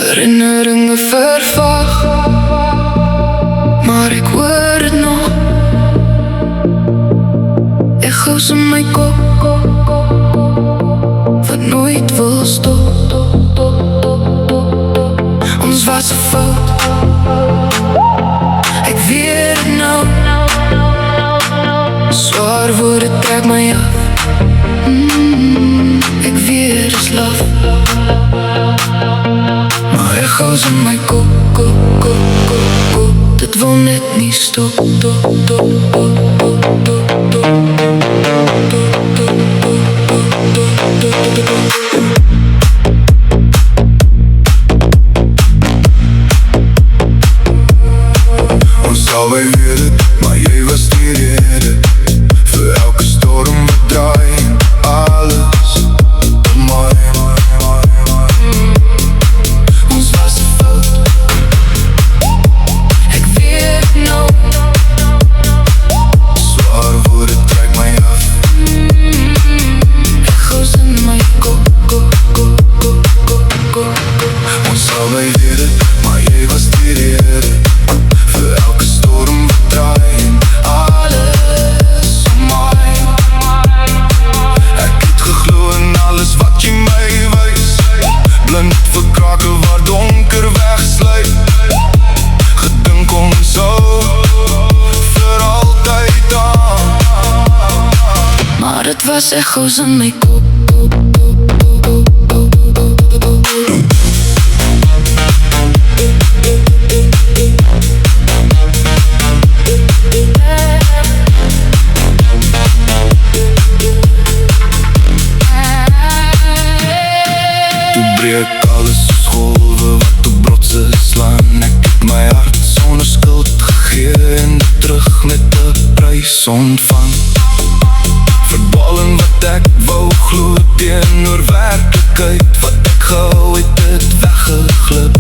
Herinneringen vervaag, maar ik hoor het nog. Echo's in mijn kop, wat nooit wil stop. Ons was een fout, ik weet het nou. Zwaar woorden trek mij af. Ik weet het is love, maar echo's in mijn kop. Dit wil net niet stoppen. Ons zou weet het, maar jij was die reden. Voor elke storm we draaien alles op mij. Ons was een fout, ik weet het nou. Zwaar woorden trek mij af. Echo's in mijn kop. Ons zou weet het, maar jij was die reden. Voor elke storm we draaien alles op mij. Ik het geglo in alles wat je mij wijs. Blind vir krake waar donker wegsluit. Gedink ons zo voor altijd aan. Maar het was echo's in mijn kop. Toe breek alles soos golwe wat op brotse slaan. Ek het my hart sonder skuld gegee en dit terug met 'n prys ontvang. Verdwaling wat ek wou glo teenoor werklikheid. Wat ek gehou het, het weggeglip.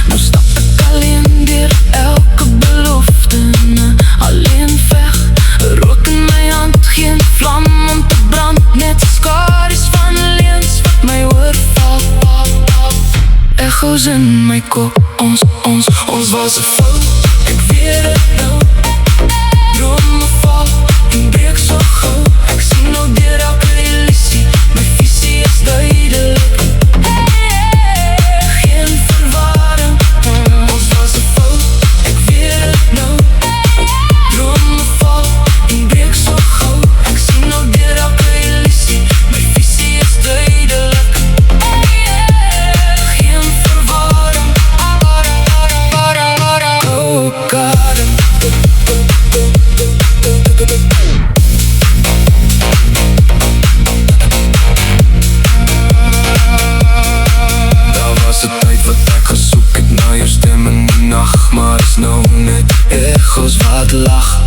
Nou stap ek alleen deur elke belofte. Alleen veg, rook in my hand, geen vlam om te brand. Net skaries van leens wat my oorval. Echo's in my kop. Ons was een fout, ik weet het nou. Drome val en breek so gauw. Ek sien nou deur elke illusie, my visie is duidelik. Geen verwarring, ons was een fout, ik weet het nou. Drome val en breek so gauw. Ek sien nou deur elke illusie, my visie is duidelik. Geen verwarring, oh God. Daar was 'n tyd wat ek gesoek het na jou stem in die nacht. Maar is nou net echo's wat lag.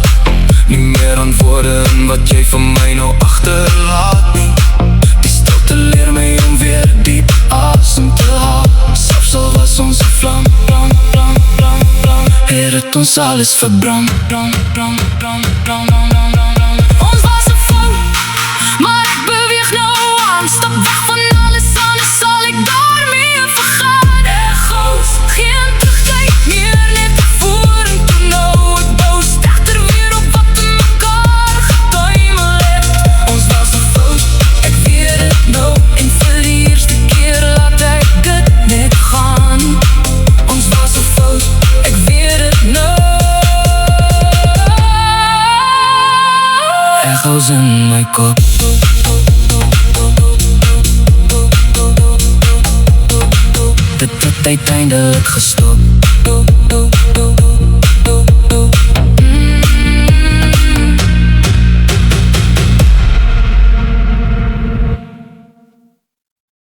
Nie meer antwoorde in wat jy van my nou agterlaat nie. Die stilte leer my om weer diep asem te haal. Selfs al was ons 'n vlam, het ons alles verbrand. Ons was een fout, maar ek beweeg nou aan. Stap weg van alles, anders sal ek daarmee vergaan. Echo's, geen terugkijk meer, net vorentoe nou. Ek bou sterker weer op wat in mekaar getuimel het. Ons was een fout, ek weet het nou. En vir die eerste keer laat ek dit net gaan. Ons was een fout, ek weet het nou. Echo's in my kop. Dit het uiteindelik gestop.